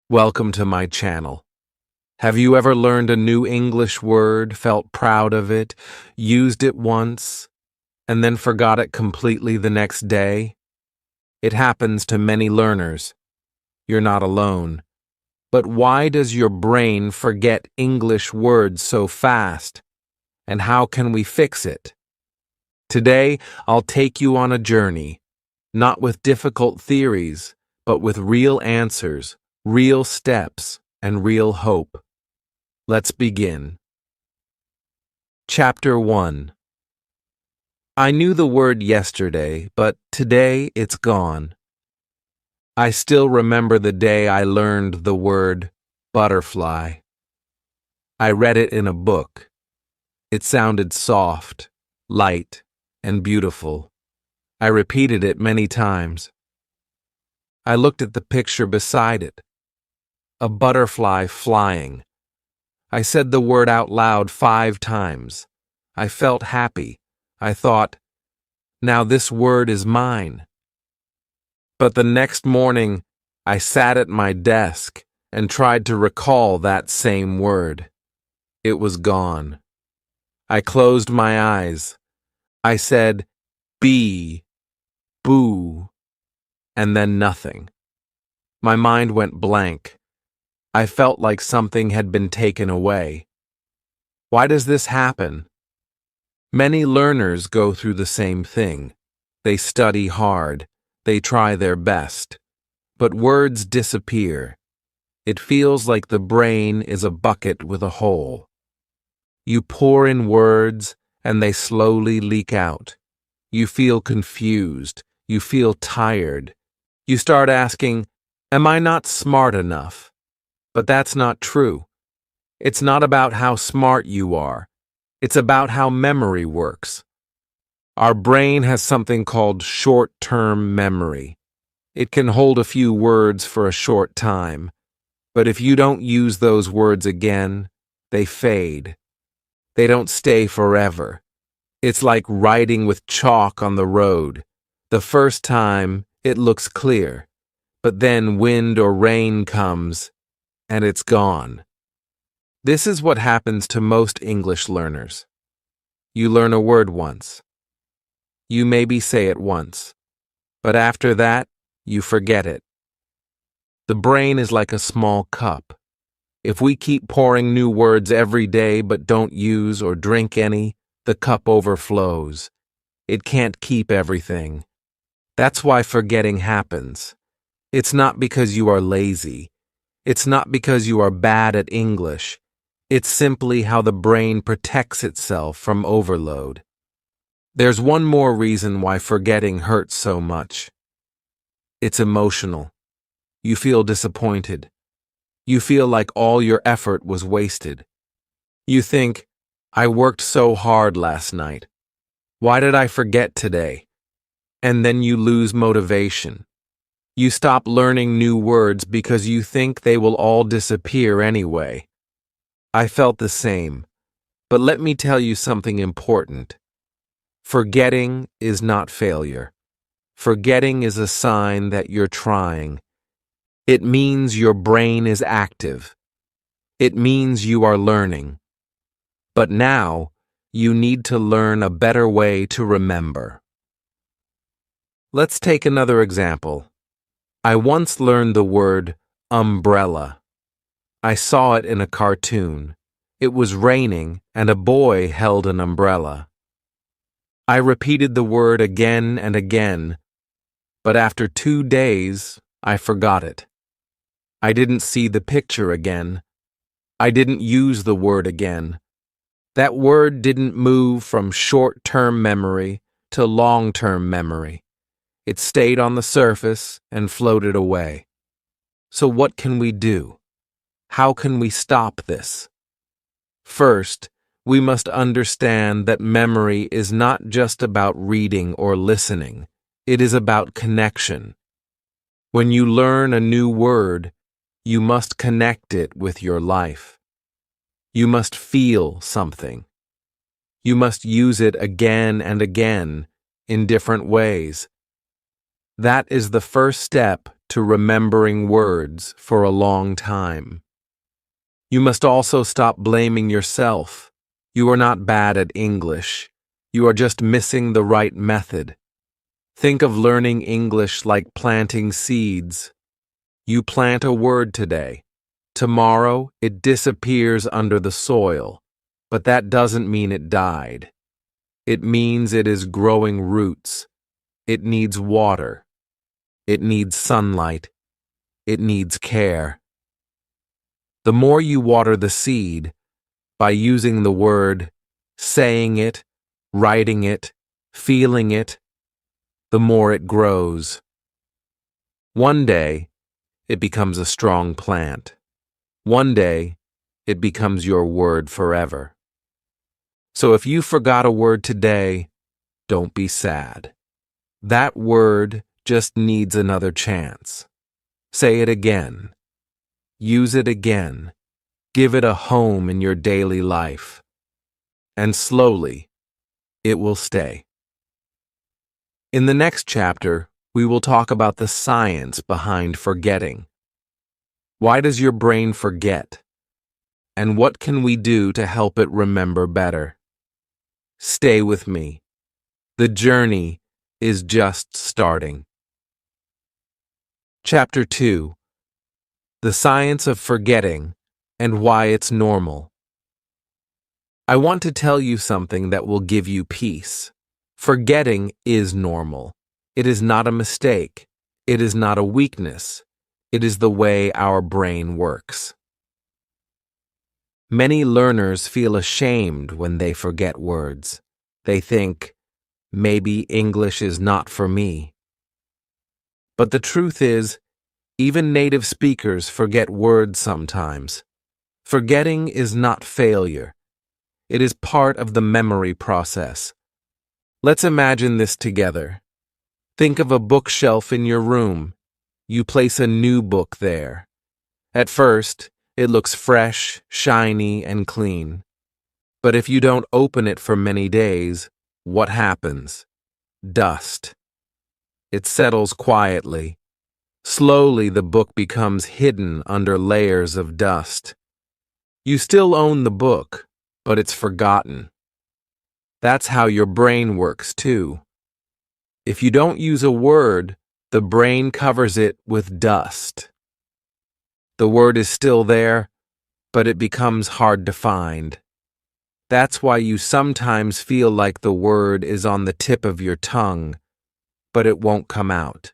Welcome to my channel. Have you ever learned a new English word, felt proud of it, used it once, and then forgot it completely the next day? It happens to many learners. You're not alone. But why does your brain forget English words so fast? And how can we fix it? Today, I'll take you on a journey, not with difficult theories, but with real answers, real steps, and real hope. Let's begin. Chapter 1. I knew the word yesterday, but today it's gone. I still remember the day I learned the word butterfly. I read it in a book. It sounded soft, light, and beautiful. I repeated it many times. I looked at the picture beside it. A butterfly flying. I said the word out loud 5 times. I felt happy. I thought, now this word is mine. But the next morning, I sat at my desk and tried to recall that same word. It was gone. I closed my eyes. I said, bee, boo, and then nothing. My mind went blank. I felt like something had been taken away. Why does this happen? Many learners go through the same thing. They study hard. They try their best. But words disappear. It feels like the brain is a bucket with a hole. You pour in words, and they slowly leak out. You feel confused. You feel tired. You start asking, am I not smart enough? But that's not true. It's not about how smart you are. It's about how memory works. Our brain has something called short-term memory. It can hold a few words for a short time, but if you don't use those words again, they fade. They don't stay forever. It's like writing with chalk on the road. The first time, it looks clear, but then wind or rain comes, and it's gone. This is what happens to most English learners. You learn a word once. You maybe say it once, but after that, you forget it. The brain is like a small cup. If we keep pouring new words every day but don't use or drink any, the cup overflows. It can't keep everything. That's why forgetting happens. It's not because you are lazy. It's not because you are bad at English. It's simply how the brain protects itself from overload. There's one more reason why forgetting hurts so much. It's emotional. You feel disappointed. You feel like all your effort was wasted. You think, I worked so hard last night. Why did I forget today? And then you lose motivation. You stop learning new words because you think they will all disappear anyway. I felt the same, but let me tell you something important. Forgetting is not failure. Forgetting is a sign that you're trying. It means your brain is active. It means you are learning. But now, you need to learn a better way to remember. Let's take another example. I once learned the word umbrella. I saw it in a cartoon. It was raining and a boy held an umbrella. I repeated the word again and again, but after 2 days, I forgot it. I didn't see the picture again. I didn't use the word again. That word didn't move from short-term memory to long-term memory. It stayed on the surface and floated away. So what can we do? How can we stop this? First, we must understand that memory is not just about reading or listening. It is about connection. When you learn a new word, you must connect it with your life. You must feel something. You must use it again and again in different ways. That is the first step to remembering words for a long time. You must also stop blaming yourself. You are not bad at English. You are just missing the right method. Think of learning English like planting seeds. You plant a word today. Tomorrow, it disappears under the soil, but that doesn't mean it died. It means it is growing roots. It needs water. It needs sunlight. It needs care. The more you water the seed, by using the word, saying it, writing it, feeling it, the more it grows. One day, it becomes a strong plant. One day, it becomes your word forever. So if you forgot a word today, don't be sad. That word just needs another chance. Say it again. Use it again. Give it a home in your daily life. And slowly, it will stay. In the next chapter, we will talk about the science behind forgetting. Why does your brain forget? And what can we do to help it remember better? Stay with me. The journey is just starting. Chapter 2. The Science of Forgetting and Why It's Normal. I want to tell you something that will give you peace. Forgetting is normal. It is not a mistake. It is not a weakness. It is the way our brain works. Many learners feel ashamed when they forget words. They think, maybe English is not for me. But the truth is, even native speakers forget words sometimes. Forgetting is not failure. It is part of the memory process. Let's imagine this together. Think of a bookshelf in your room. You place a new book there. At first, it looks fresh, shiny, and clean. But if you don't open it for many days, what happens? Dust. It settles quietly. Slowly, the book becomes hidden under layers of dust. You still own the book, but it's forgotten. That's how your brain works, too. If you don't use a word, the brain covers it with dust. The word is still there, but it becomes hard to find. That's why you sometimes feel like the word is on the tip of your tongue, but it won't come out.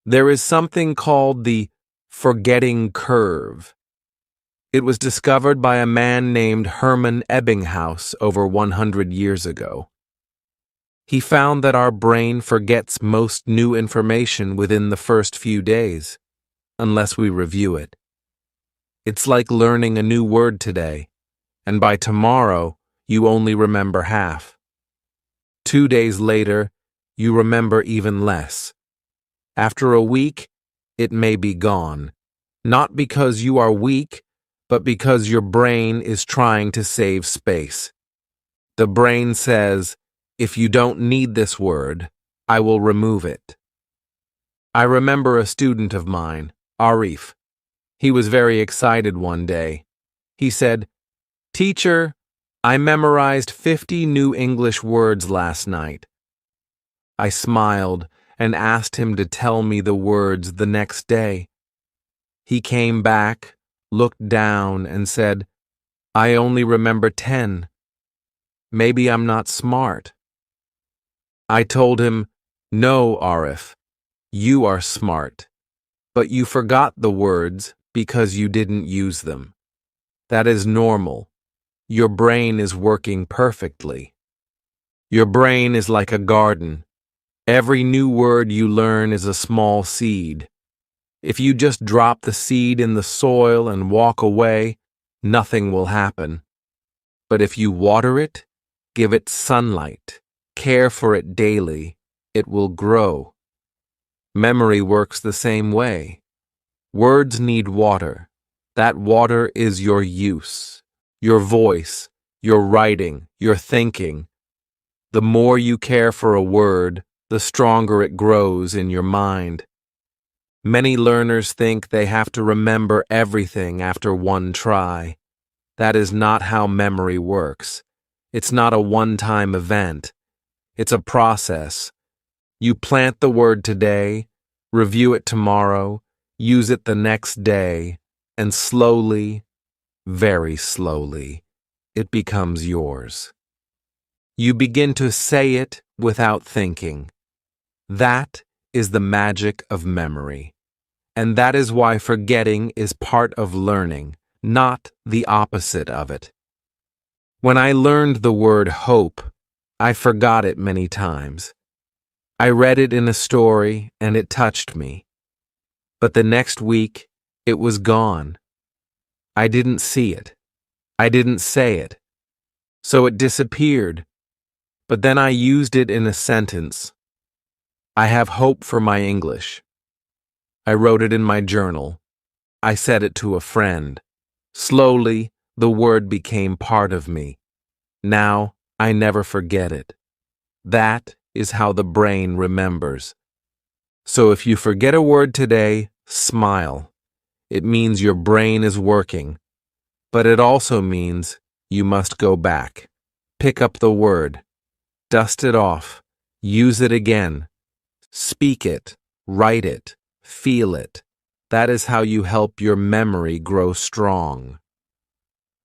There is something called the forgetting curve. It was discovered by a man named Hermann Ebbinghaus over 100 years ago. He found that our brain forgets most new information within the first few days, unless we review it. It's like learning a new word today, and by tomorrow, you only remember half. 2 days later, you remember even less. After a week, it may be gone, not because you are weak, but because your brain is trying to save space. The brain says, if you don't need this word, I will remove it. I remember a student of mine, Arif. He was very excited one day. He said, "Teacher, I memorized 50 new English words last night." I smiled and asked him to tell me the words the next day. He came back, looked down, and said, "I only remember 10. Maybe I'm not smart." I told him, "No, Arif, you are smart, but you forgot the words because you didn't use them. That is normal. Your brain is working perfectly. Your brain is like a garden. Every new word you learn is a small seed. If you just drop the seed in the soil and walk away, nothing will happen. But if you water it, give it sunlight, care for it daily, it will grow. Memory works the same way. Words need water. That water is your use, your voice, your writing, your thinking. The more you care for a word, the stronger it grows in your mind. Many learners think they have to remember everything after one try. That is not how memory works. It's not a one-time event. It's a process. You plant the word today, review it tomorrow, use it the next day, and slowly, very slowly, it becomes yours. You begin to say it without thinking. That is the magic of memory. And that is why forgetting is part of learning, not the opposite of it. When I learned the word hope, I forgot it many times. I read it in a story and it touched me. But the next week, it was gone. I didn't see it. I didn't say it. So it disappeared. But then I used it in a sentence. I have hope for my English. I wrote it in my journal. I said it to a friend. Slowly, the word became part of me. Now, I never forget it. That is how the brain remembers. So if you forget a word today, smile. It means your brain is working. But it also means you must go back. Pick up the word. Dust it off. Use it again. Speak it. Write it. Feel it. That is how you help your memory grow strong.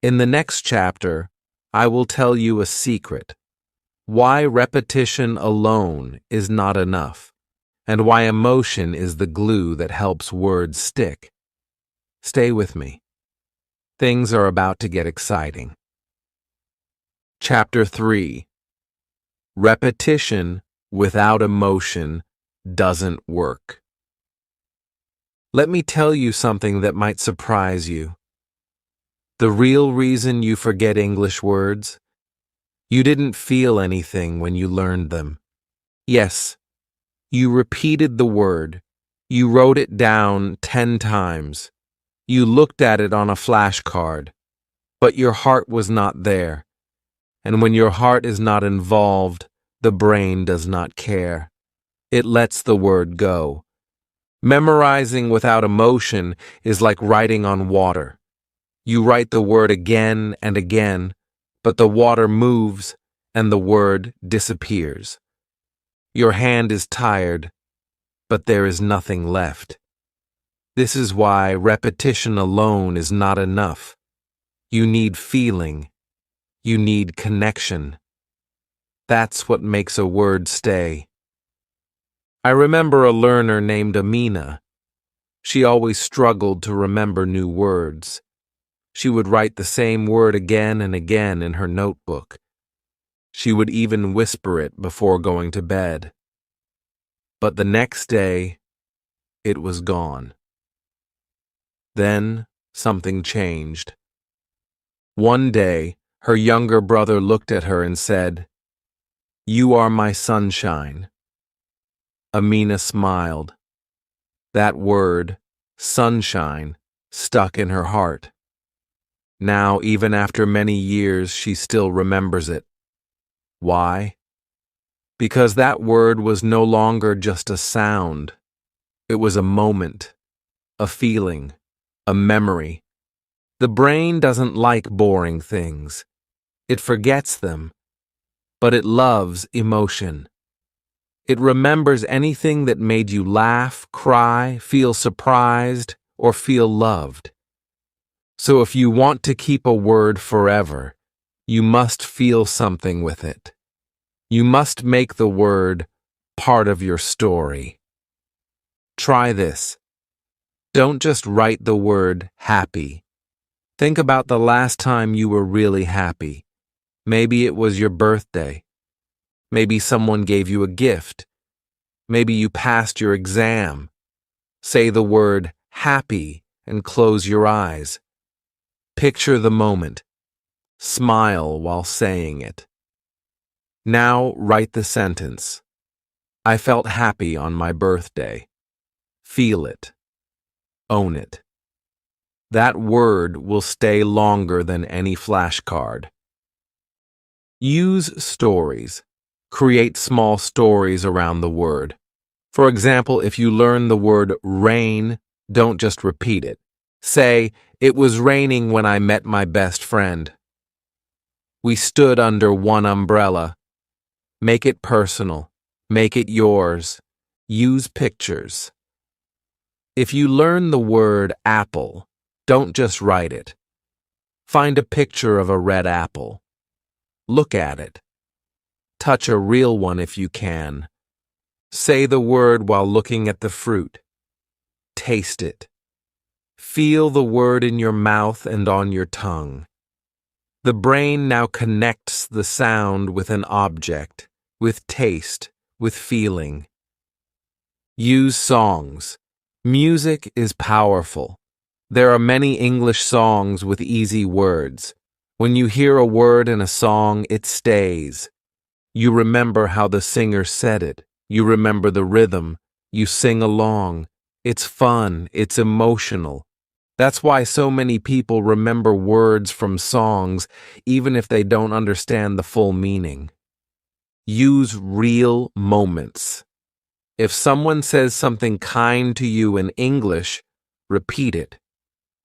In the next chapter, I will tell you a secret. Why repetition alone is not enough, and why emotion is the glue that helps words stick. Stay with me. Things are about to get exciting. Chapter 3. Repetition without emotion doesn't work. Let me tell you something that might surprise you. The real reason you forget English words? You didn't feel anything when you learned them. Yes, you repeated the word. You wrote it down 10 times. You looked at it on a flashcard. But your heart was not there. And when your heart is not involved, the brain does not care. It lets the word go. Memorizing without emotion is like writing on water. You write the word again and again, but the water moves and the word disappears. Your hand is tired, but there is nothing left. This is why repetition alone is not enough. You need feeling. You need connection. That's what makes a word stay. I remember a learner named Amina. She always struggled to remember new words. She would write the same word again and again in her notebook. She would even whisper it before going to bed. But the next day, it was gone. Then something changed. One day, her younger brother looked at her and said, "You are my sunshine." Amina smiled. That word, sunshine, stuck in her heart. Now, even after many years, she still remembers it. Why? Because that word was no longer just a sound. It was a moment, a feeling, a memory. The brain doesn't like boring things. It forgets them, but it loves emotion. It remembers anything that made you laugh, cry, feel surprised, or feel loved. So if you want to keep a word forever, you must feel something with it. You must make the word part of your story. Try this. Don't just write the word happy. Think about the last time you were really happy. Maybe it was your birthday. Maybe someone gave you a gift. Maybe you passed your exam. Say the word happy and close your eyes. Picture the moment. Smile while saying it. Now write the sentence. I felt happy on my birthday. Feel it. Own it. That word will stay longer than any flashcard. Use stories. Create small stories around the word. For example, if you learn the word rain, don't just repeat it. Say, "It was raining when I met my best friend." We stood under one umbrella. Make it personal. Make it yours. Use pictures. If you learn the word apple, don't just write it. Find a picture of a red apple. Look at it. Touch a real one if you can. Say the word while looking at the fruit. Taste it. Feel the word in your mouth and on your tongue. The brain now connects the sound with an object, with taste, with feeling. Use songs. Music is powerful. There are many English songs with easy words. When you hear a word in a song, it stays. You remember how the singer said it. You remember the rhythm. You sing along. It's fun. It's emotional. That's why so many people remember words from songs, even if they don't understand the full meaning. Use real moments. If someone says something kind to you in English, repeat it.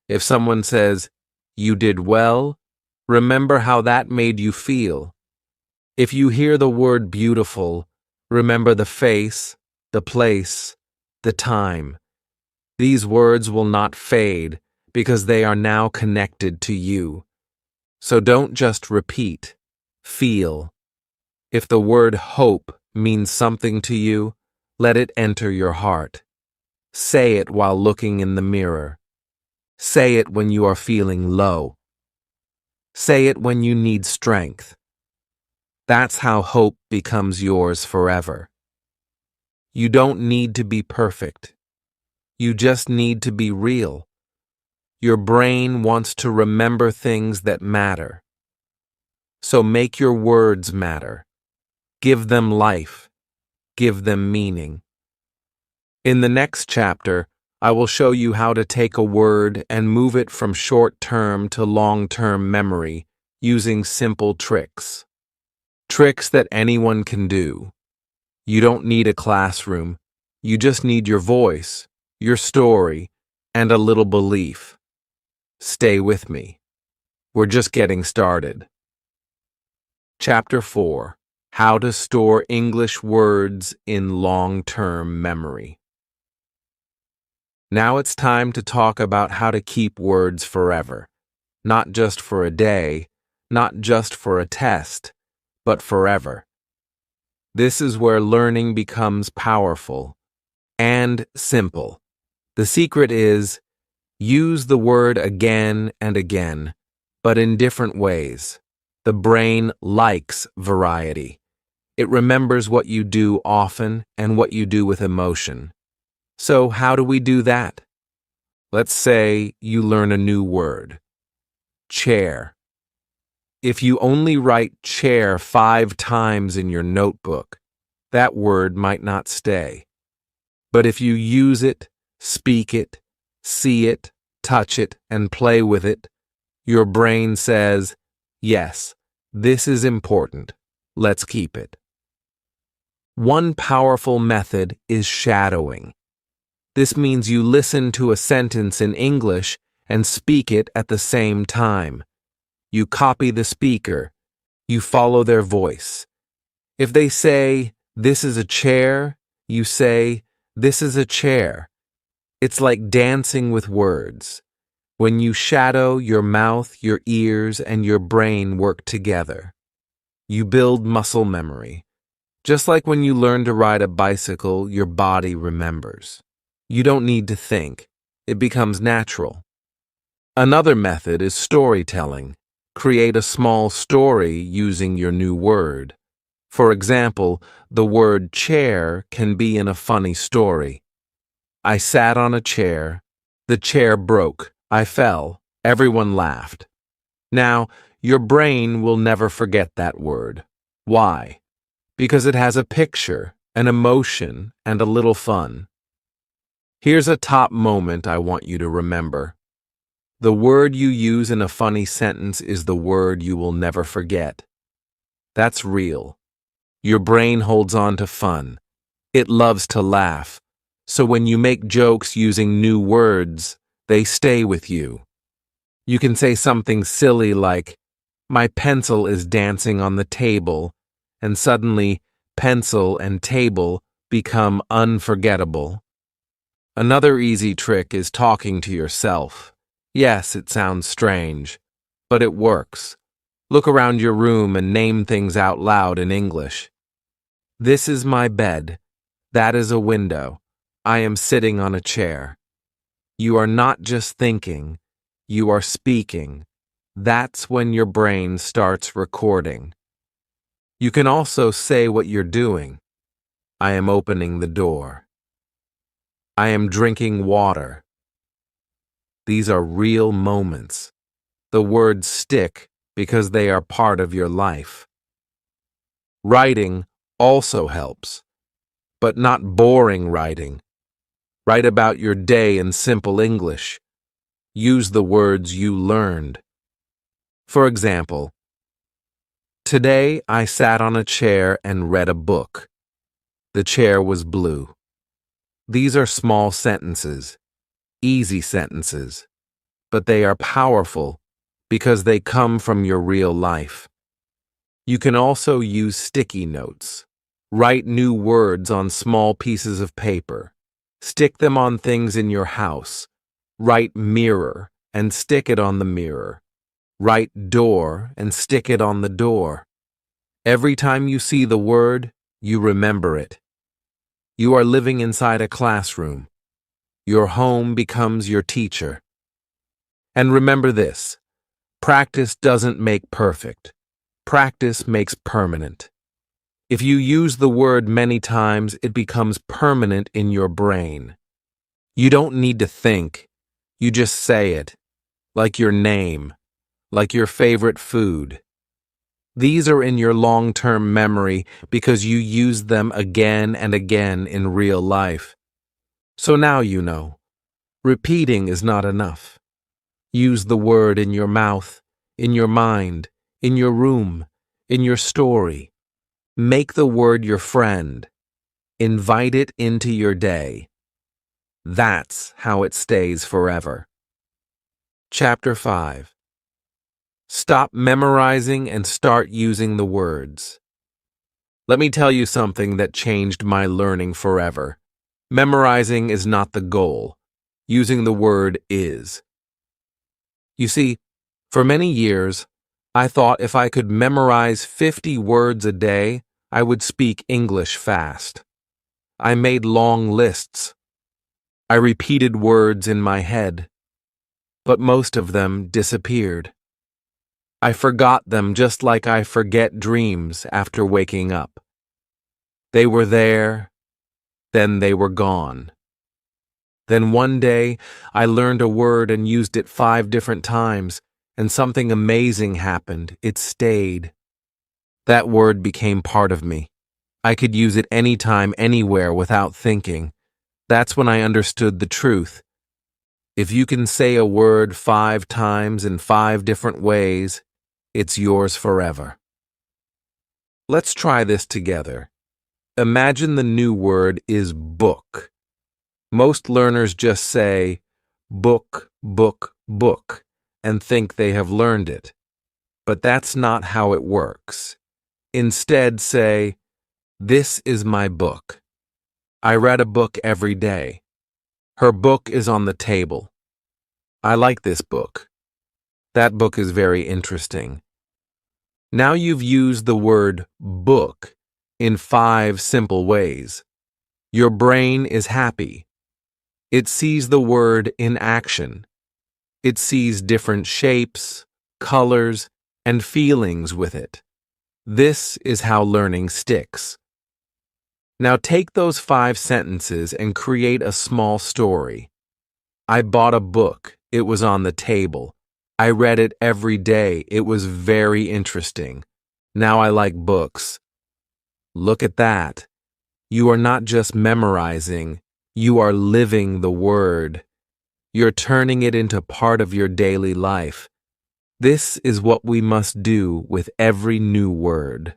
If someone says, "You did well," remember how that made you feel. If you hear the word beautiful, remember the face, the place, the time. These words will not fade because they are now connected to you. So don't just repeat, feel. If the word hope means something to you, let it enter your heart. Say it while looking in the mirror. Say it when you are feeling low. Say it when you need strength. That's how hope becomes yours forever. You don't need to be perfect. You just need to be real. Your brain wants to remember things that matter. So make your words matter. Give them life. Give them meaning. In the next chapter, I will show you how to take a word and move it from short-term to long-term memory using simple tricks. Tricks that anyone can do. You don't need a classroom. You just need your voice, your story, and a little belief. Stay with me. We're just getting started. Chapter 4. How to store English words in long-term memory. Now it's time to talk about how to keep words forever. Not just for a day, not just for a test, but forever. This is where learning becomes powerful and simple. The secret is, use the word again and again, but in different ways. The brain likes variety. It remembers what you do often and what you do with emotion. So how do we do that? Let's say you learn a new word. Chair. If you only write chair 5 times in your notebook, that word might not stay. But if you use it, speak it, see it, touch it, and play with it, your brain says, "Yes, this is important. Let's keep it." One powerful method is shadowing. This means you listen to a sentence in English and speak it at the same time. You copy the speaker. You follow their voice. If they say, "This is a chair," you say, "This is a chair." It's like dancing with words. When you shadow, your mouth, your ears, and your brain work together. You build muscle memory. Just like when you learn to ride a bicycle, your body remembers. You don't need to think. It becomes natural. Another method is storytelling. Create a small story using your new word. For example, the word chair can be in a funny story. I sat on a chair. The chair broke. I fell. Everyone laughed. Now, your brain will never forget that word. Why? Because it has a picture, an emotion, and a little fun. Here's a top moment I want you to remember. The word you use in a funny sentence is the word you will never forget. That's real. Your brain holds on to fun. It loves to laugh. So when you make jokes using new words, they stay with you. You can say something silly like, "My pencil is dancing on the table," and suddenly pencil and table become unforgettable. Another easy trick is talking to yourself. Yes, it sounds strange, but it works. Look around your room and name things out loud in English. This is my bed. That is a window. I am sitting on a chair. You are not just thinking, you are speaking. That's when your brain starts recording. You can also say what you're doing. I am opening the door. I am drinking water. These are real moments. The words stick because they are part of your life. Writing also helps, but not boring writing. Write about your day in simple English. Use the words you learned. For example, today I sat on a chair and read a book. The chair was blue. These are small sentences, easy sentences, but they are powerful because they come from your real life. You can also use sticky notes. Write new words on small pieces of paper. Stick them on things in your house. Write mirror and stick it on the mirror. Write door and stick it on the door. Every time you see the word, you remember it. You are living inside a classroom. Your home becomes your teacher. And remember this, practice doesn't make perfect. Practice makes permanent. If you use the word many times, it becomes permanent in your brain. You don't need to think. You just say it, like your name, like your favorite food. These are in your long-term memory because you use them again and again in real life. So now you know. Repeating is not enough. Use the word in your mouth, in your mind, in your room, in your story. Make the word your friend. Invite it into your day. That's how it stays forever. Chapter 5. Stop memorizing and start using the words. Let me tell you something that changed my learning forever. Memorizing is not the goal. Using the word is. You see, for many years, I thought if I could memorize 50 words a day, I would speak English fast. I made long lists. I repeated words in my head, but most of them disappeared. I forgot them just like I forget dreams after waking up. They were there, then they were gone. Then one day, I learned a word and used it 5 different times, and something amazing happened. It stayed. That word became part of me. I could use it anytime, anywhere, without thinking. That's when I understood the truth. If you can say a word 5 times in 5 different ways, it's yours forever. Let's try this together. Imagine the new word is book. Most learners just say book, book, book, and think they have learned it. But that's not how it works. Instead, say, this is my book. I read a book every day. Her book is on the table. I like this book. That book is very interesting. Now you've used the word book in 5 simple ways. Your brain is happy. It sees the word in action. It sees different shapes, colors, and feelings with it. This is how learning sticks. Now take those 5 sentences and create a small story. I bought a book. It was on the table. I read it every day. It was very interesting. Now I like books. Look at that. You are not just memorizing. You are living the word. You're turning it into part of your daily life. This is what we must do with every new word.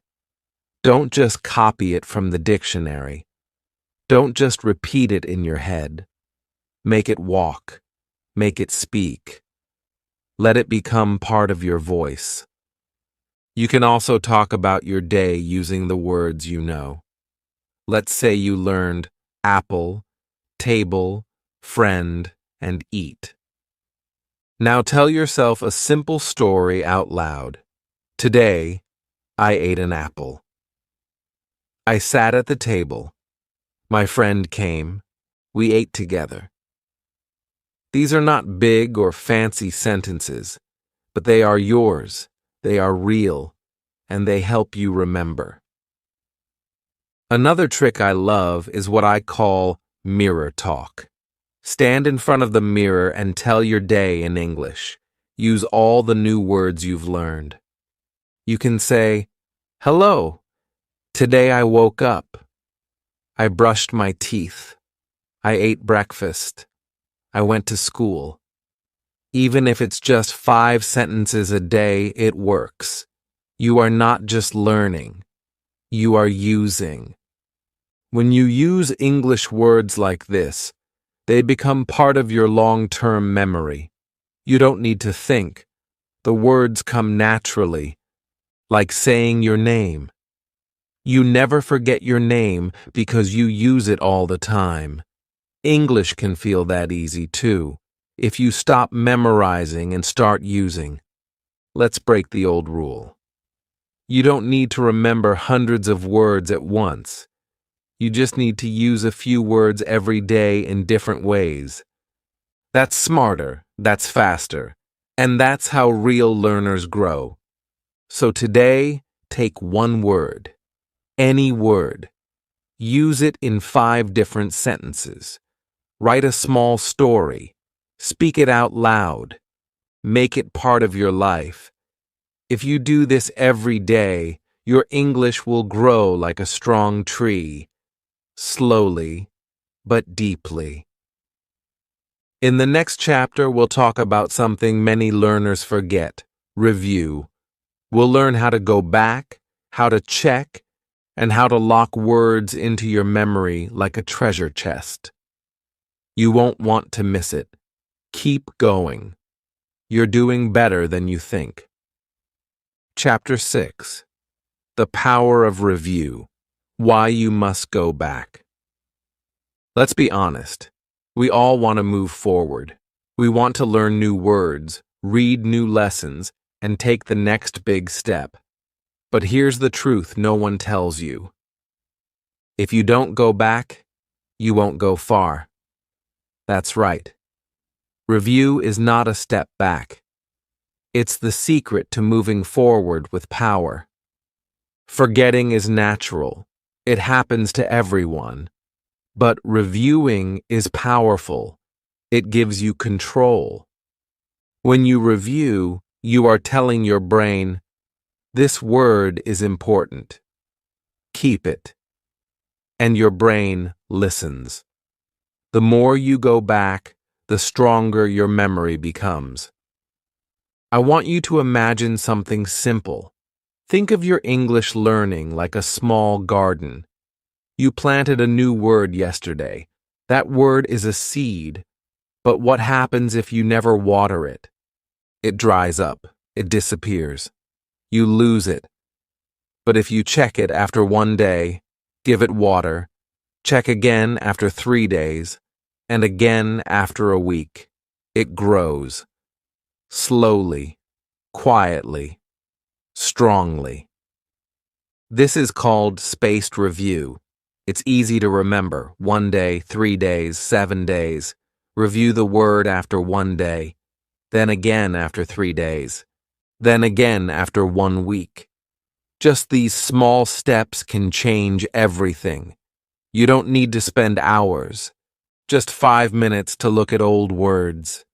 Don't just copy it from the dictionary. Don't just repeat it in your head. Make it walk. Make it speak. Let it become part of your voice. You can also talk about your day using the words you know. Let's say you learned apple, table, friend, and eat. Now tell yourself a simple story out loud. Today, I ate an apple. I sat at the table. My friend came. We ate together. These are not big or fancy sentences, but they are yours, they are real, and they help you remember. Another trick I love is what I call mirror talk. Stand in front of the mirror and tell your day in English. Use all the new words you've learned. You can say, "Hello, today I woke up. I brushed my teeth. I ate breakfast. I went to school." Even if it's just 5 sentences a day, it works. You are not just learning. You are using. When you use English words like this, they become part of your long-term memory. You don't need to think. The words come naturally, like saying your name. You never forget your name because you use it all the time. English can feel that easy too, if you stop memorizing and start using. Let's break the old rule. You don't need to remember hundreds of words at once. You just need to use a few words every day in different ways. That's smarter, that's faster, and that's how real learners grow. So today, take one word, any word. Use it in 5 different sentences. Write a small story. Speak it out loud. Make it part of your life. If you do this every day, your English will grow like a strong tree, slowly but deeply. In the next chapter, we'll talk about something many learners forget: review. We'll learn how to go back, how to check, and how to lock words into your memory like a treasure chest. You won't want to miss it. Keep going. You're doing better than you think. Chapter 6. The Power of Review. Why you must go back. Let's be honest. We all want to move forward. We want to learn new words, read new lessons, and take the next big step. But here's the truth no one tells you. If you don't go back, you won't go far. That's right. Review is not a step back. It's the secret to moving forward with power. Forgetting is natural. It happens to everyone. But reviewing is powerful. It gives you control. When you review, you are telling your brain, "This word is important. Keep it." And your brain listens. The more you go back, the stronger your memory becomes. I want you to imagine something simple. Think of your English learning like a small garden. You planted a new word yesterday. That word is a seed. But what happens if you never water it? It dries up. It disappears. You lose it. But if you check it after 1 day, give it water, check again after 3 days, and again after a week, it grows. Slowly, quietly, strongly. This is called spaced review. It's easy to remember: 1 day, 3 days, 7 days. Review the word after 1 day, then again after 3 days, then again after 1 week. Just these small steps can change everything. You don't need to spend hours, just 5 minutes to look at old words.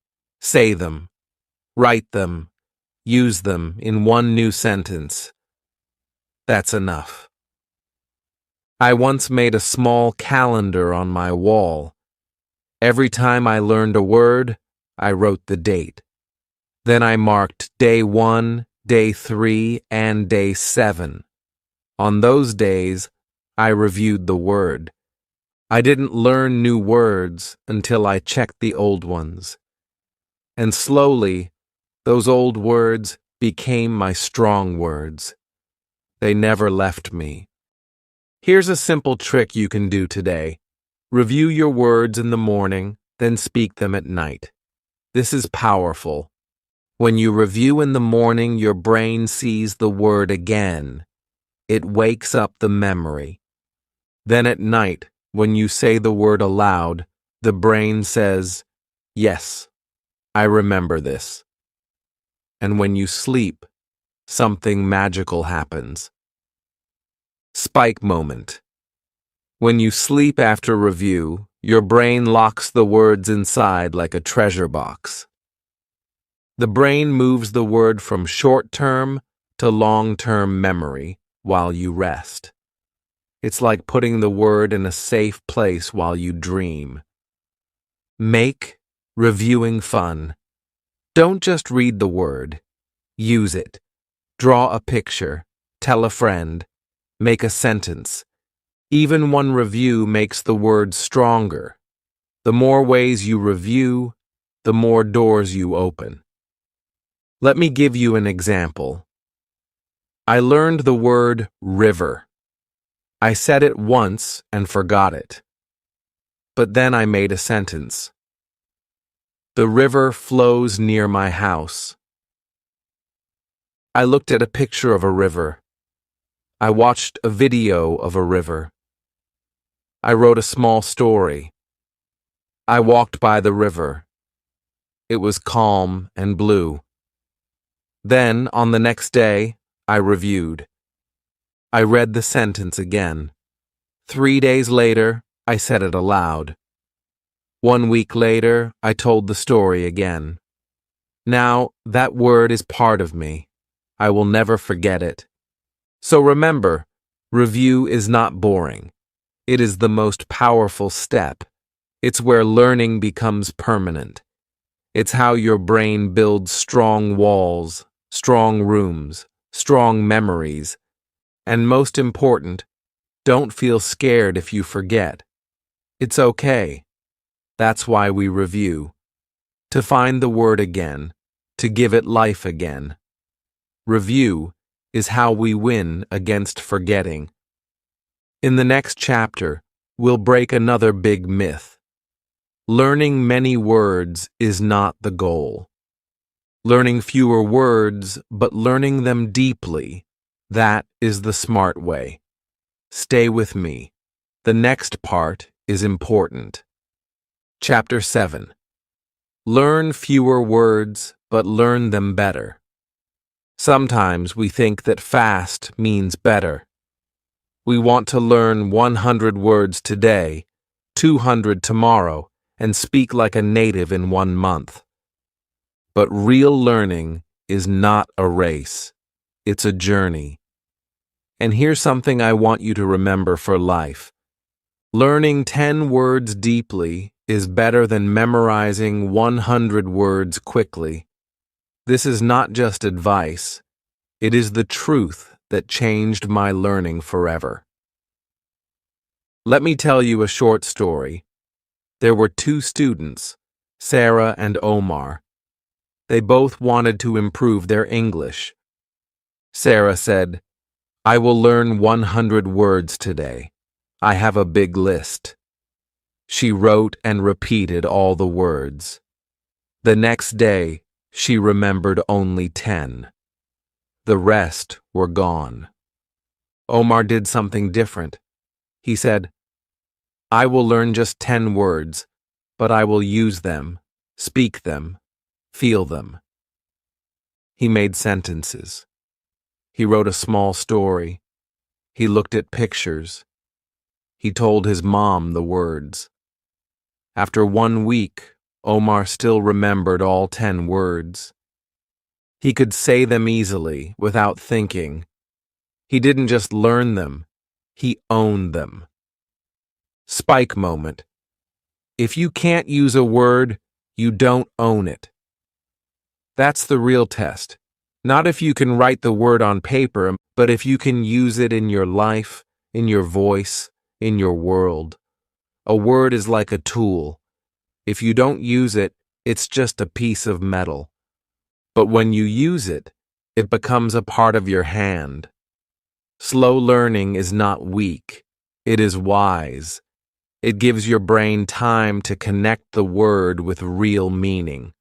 Say them, write them, use them in 1 new sentence. That's enough. I once made a small calendar on my wall. Every time I learned a word, I wrote the date. Then I marked day 1, day 3, and day 7. On those days, I reviewed the word. I didn't learn new words until I checked the old ones. And slowly, those old words became my strong words. They never left me. Here's a simple trick you can do today. Review your words in the morning, then speak them at night. This is powerful. When you review in the morning, your brain sees the word again. It wakes up the memory. Then at night, when you say the word aloud, the brain says, "Yes, I remember this." And when you sleep, something magical happens. Spike moment. When you sleep after review, your brain locks the words inside like a treasure box. The brain moves the word from short-term to long-term memory while you rest. It's like putting the word in a safe place while you dream. Make reviewing fun. Don't just read the word. Use it. Draw a picture. Tell a friend. Make a sentence. Even one review makes the word stronger. The more ways you review, the more doors you open. Let me give you an example. I learned the word river. I said it once and forgot it. But then I made a sentence. The river flows near my house. I looked at a picture of a river. I watched a video of a river. I wrote a small story. I walked by the river. It was calm and blue. Then, on the next day, I reviewed. I read the sentence again. 3 days later, I said it aloud. 1 week later, I told the story again. Now, that word is part of me. I will never forget it. So remember, review is not boring. It is the most powerful step. It's where learning becomes permanent. It's how your brain builds strong walls, strong rooms, strong memories. And most important, don't feel scared if you forget. It's okay. That's why we review. To find the word again, to give it life again. Review is how we win against forgetting. In the next chapter, we'll break another big myth. Learning many words is not the goal. Learning fewer words, but learning them deeply, that is the smart way. Stay with me. The next part is important. Chapter 7. Learn fewer words, but learn them better. Sometimes we think that fast means better. We want to learn 100 words today, 200 tomorrow, and speak like a native in 1 month. But real learning is not a race. It's a journey. And here's something I want you to remember for life. Learning 10 words deeply is better than memorizing 100 words quickly. This is not just advice. It is the truth that changed my learning forever. Let me tell you a short story. There were 2 students, Sarah and Omar. They both wanted to improve their English. Sarah said, "I will learn 100 words today. I have a big list." She wrote and repeated all the words. The next day, she remembered only 10. The rest were gone. Omar did something different. He said, "I will learn just 10 words, but I will use them, speak them, feel them." He made sentences. He wrote a small story. He looked at pictures. He told his mom the words. After 1 week, Omar still remembered all 10 words. He could say them easily, without thinking. He didn't just learn them, he owned them. Spike moment. If you can't use a word, you don't own it. That's the real test. Not if you can write the word on paper, but if you can use it in your life, in your voice, in your world. A word is like a tool. If you don't use it, it's just a piece of metal. But when you use it, it becomes a part of your hand. Slow learning is not weak. It is wise. It gives your brain time to connect the word with real meaning.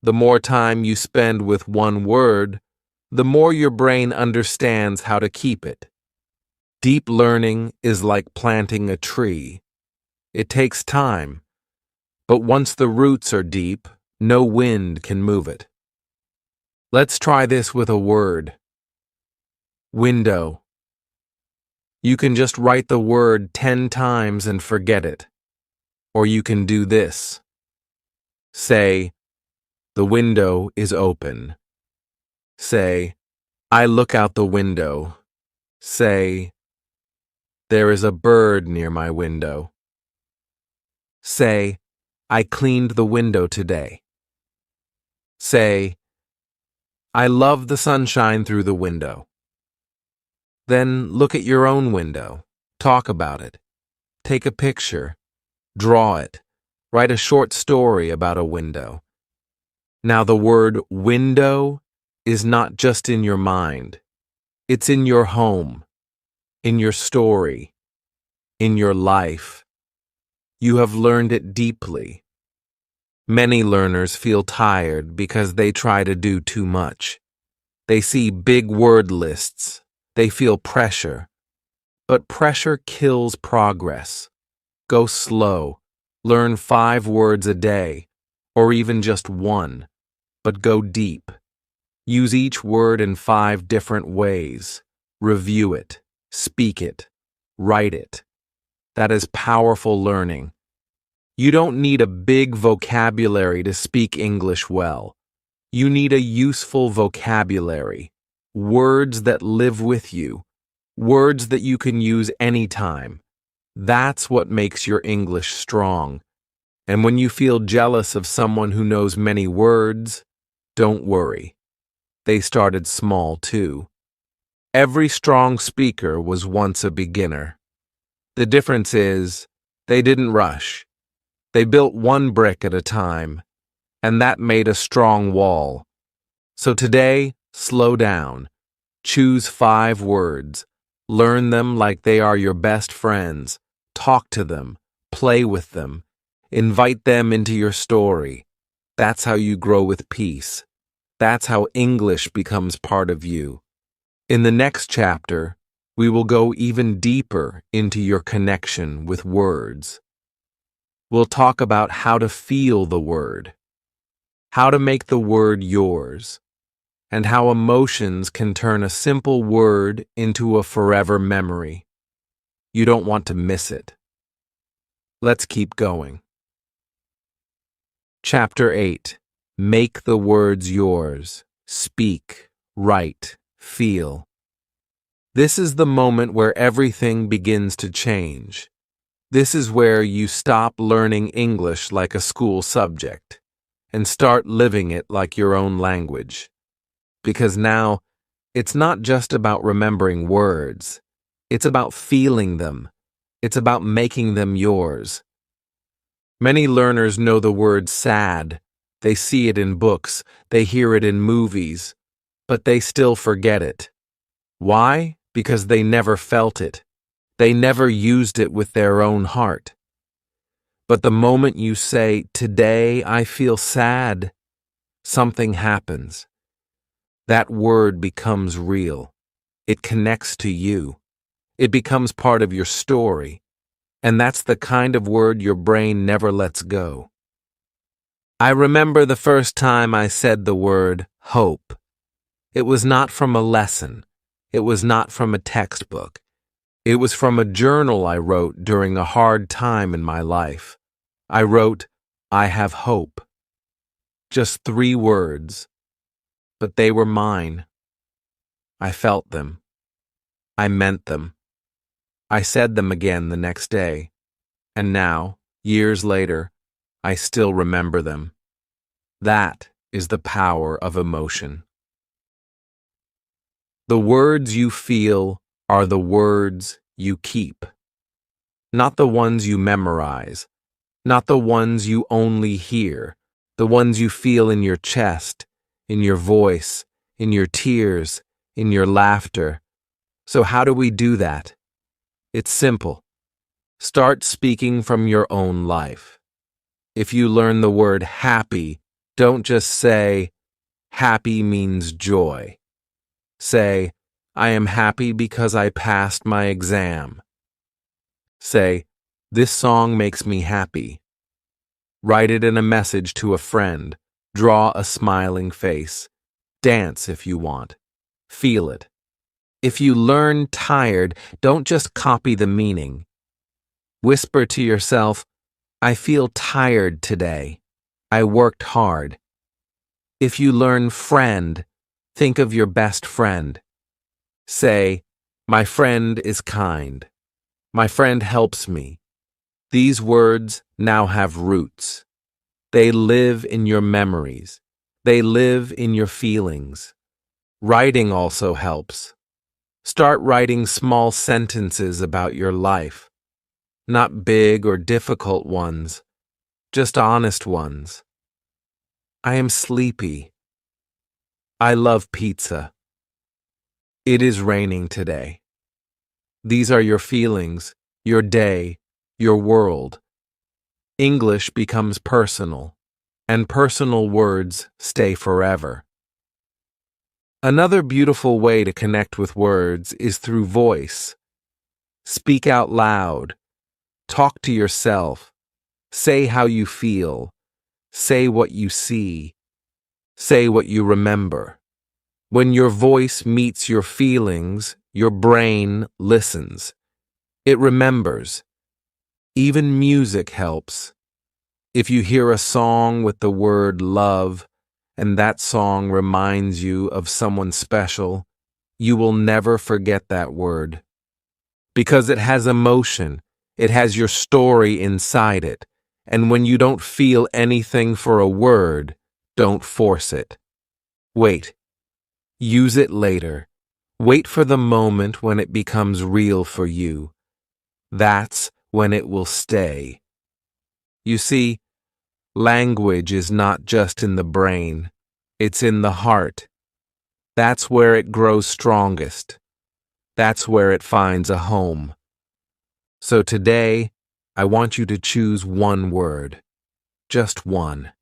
The more time you spend with one word, the more your brain understands how to keep it. Deep learning is like planting a tree. It takes time, but once the roots are deep, no wind can move it. Let's try this with a word. Window. You can just write the word 10 times and forget it. Or you can do this. Say, the window is open. Say, I look out the window. Say, there is a bird near my window. Say, I cleaned the window today. Say, I love the sunshine through the window. Then look at your own window. Talk about it. Take a picture. Draw it. Write a short story about a window. Now the word window is not just in your mind. It's in your home, in your story, in your life. You have learned it deeply. Many learners feel tired because they try to do too much. They see big word lists. They feel pressure. But pressure kills progress. Go slow. Learn 5 words a day, or even just 1. But go deep. Use each word in 5 different ways. Review it. Speak it. Write it. That is powerful learning. You don't need a big vocabulary to speak English well. You need a useful vocabulary. Words that live with you. Words that you can use anytime. That's what makes your English strong. And when you feel jealous of someone who knows many words, don't worry. They started small too. Every strong speaker was once a beginner. The difference is, they didn't rush. They built one brick at a time, and that made a strong wall. So today, slow down. Choose 5 words. Learn them like they are your best friends. Talk to them. Play with them. Invite them into your story. That's how you grow with peace. That's how English becomes part of you. In the next chapter, we will go even deeper into your connection with words. We'll talk about how to feel the word, how to make the word yours, and how emotions can turn a simple word into a forever memory. You don't want to miss it. Let's keep going. Chapter 8. Make the words yours. Speak, write, feel. This is the moment where everything begins to change. This is where you stop learning English like a school subject and start living it like your own language. Because now, it's not just about remembering words. It's about feeling them. It's about making them yours. Many learners know the word sad. They see it in books. They hear it in movies. But they still forget it. Why? Because they never felt it. They never used it with their own heart. But the moment you say, "Today I feel sad," something happens. That word becomes real. It connects to you. It becomes part of your story. And that's the kind of word your brain never lets go. I remember the first time I said the word hope. It was not from a lesson. It was not from a textbook. It was from a journal I wrote during a hard time in my life. I wrote, "I have hope." Just 3 words, but they were mine. I felt them. I meant them. I said them again the next day, and now, years later, I still remember them. That is the power of emotion. The words you feel are the words you keep. not the ones you memorize, not the ones you only hear, the ones you feel in your chest, in your voice, in your tears, in your laughter. So how do we do that? It's simple. Start speaking from your own life. If you learn the word happy, don't just say, happy means joy. Say, I am happy because I passed my exam. Say, this song makes me happy. Write it in a message to a friend. Draw a smiling face. Dance if you want. Feel it. If you learn tired, don't just copy the meaning. Whisper to yourself, I feel tired today. I worked hard. If you learn friend, think of your best friend. Say, my friend is kind. My friend helps me. These words now have roots. They live in your memories. They live in your feelings. Writing also helps. Start writing small sentences about your life. Not big or difficult ones, just honest ones. I am sleepy. I love pizza. It is raining today. These are your feelings, your day, your world. English becomes personal, and personal words stay forever. Another beautiful way to connect with words is through voice. Speak out loud. Talk to yourself. Say how you feel. Say what you see. Say what you remember. When your voice meets your feelings, your brain listens. It remembers. Even music helps. If you hear a song with the word love, and that song reminds you of someone special, you will never forget that word. Because it has emotion, it has your story inside it, and when you don't feel anything for a word, don't force it. Wait. Use it later. Wait for the moment when it becomes real for you. That's when it will stay. You see, language is not just in the brain, it's in the heart. That's where it grows strongest. That's where it finds a home. So today, I want you to choose one word, just one,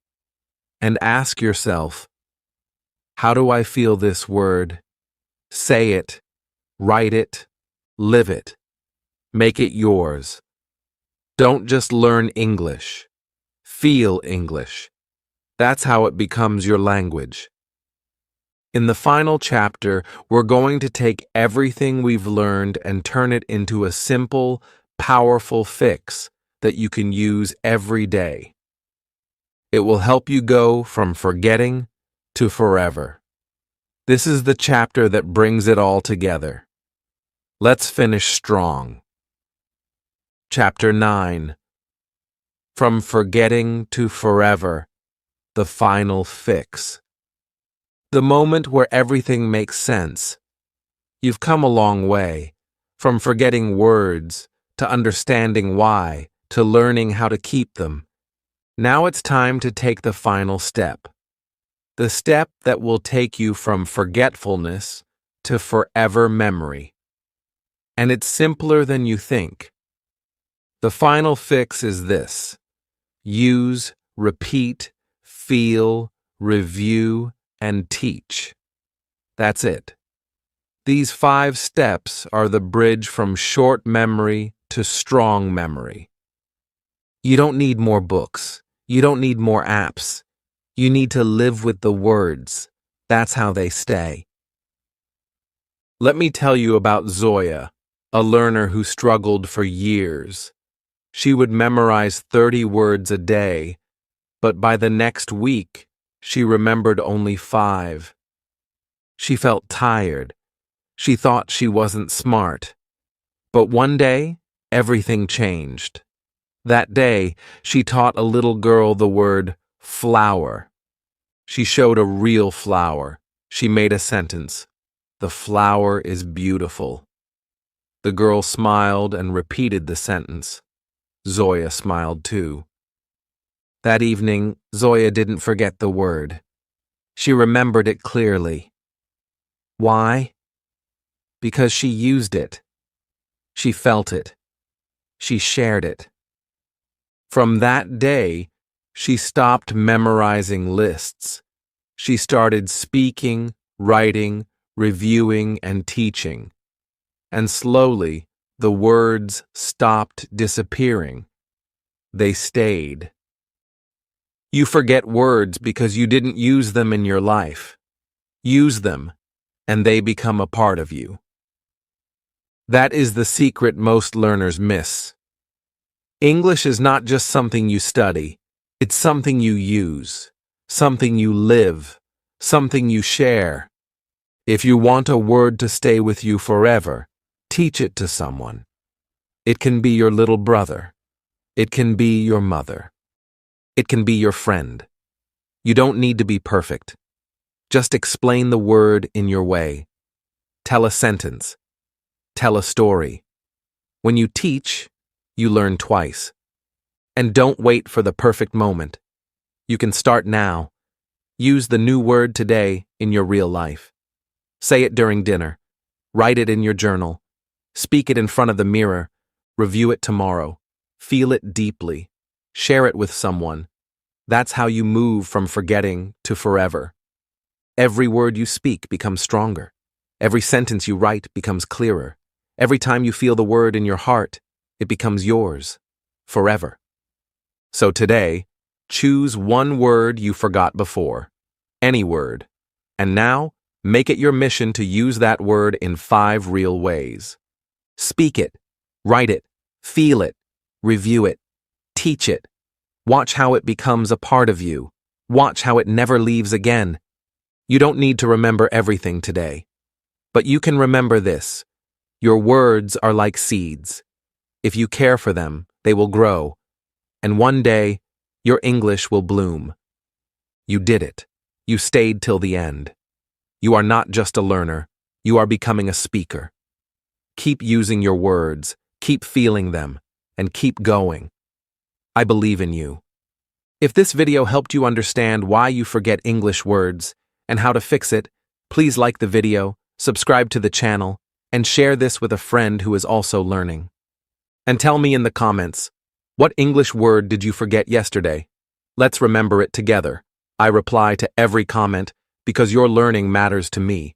and ask yourself, how do I feel this word? Say it, write it, live it. Make it yours. Don't just learn English. Feel English. That's how it becomes your language. In the final chapter, we're going to take everything we've learned and turn it into a simple, powerful fix that you can use every day. It will help you go from forgetting to forever. This is the chapter that brings it all together. Let's finish strong. Chapter 9. From forgetting to forever, the final fix. The moment where everything makes sense. You've come a long way, from forgetting words, to understanding why, to learning how to keep them. Now it's time to take the final step. The step that will take you from forgetfulness to forever memory. And it's simpler than you think. The final fix is this: use, repeat, feel, review, and teach. That's it. These 5 steps are the bridge from short memory to strong memory. You don't need more books. You don't need more apps. You need to live with the words. That's how they stay. Let me tell you about Zoya, a learner who struggled for years. She would memorize 30 words a day, but by the next week, she remembered only 5. She felt tired. She thought she wasn't smart. But one day, everything changed. That day, she taught a little girl the word flower. She showed a real flower. She made a sentence. The flower is beautiful. The girl smiled and repeated the sentence. Zoya smiled too. That evening, Zoya didn't forget the word. She remembered it clearly. Why? Because she used it. She felt it. She shared it. From that day, she stopped memorizing lists. She started speaking, writing, reviewing, and teaching. And slowly, the words stopped disappearing. They stayed. You forget words because you didn't use them in your life. Use them, and they become a part of you. That is the secret most learners miss. English is not just something you study, it's something you use, something you live, something you share. If you want a word to stay with you forever, teach it to someone. It can be your little brother. It can be your mother. It can be your friend. You don't need to be perfect. Just explain the word in your way. Tell a sentence. Tell a story. When you teach, you learn twice. And don't wait for the perfect moment. You can start now. Use the new word today in your real life. Say it during dinner. Write it in your journal. Speak it in front of the mirror. Review it tomorrow. Feel it deeply. Share it with someone. That's how you move from forgetting to forever. Every word you speak becomes stronger. Every sentence you write becomes clearer. Every time you feel the word in your heart, it becomes yours, forever. So today, choose one word you forgot before, any word, and now make it your mission to use that word in 5 real ways. Speak it, write it, feel it, review it, teach it. Watch how it becomes a part of you. Watch how it never leaves again. You don't need to remember everything today, but you can remember this. Your words are like seeds. If you care for them, they will grow, and one day, your English will bloom. You did it. You stayed till the end. You are not just a learner, you are becoming a speaker. Keep using your words, keep feeling them, and keep going. I believe in you. If this video helped you understand why you forget English words and how to fix it, please like the video, subscribe to the channel, and share this with a friend who is also learning. And tell me in the comments, what English word did you forget yesterday? Let's remember it together. I reply to every comment because your learning matters to me.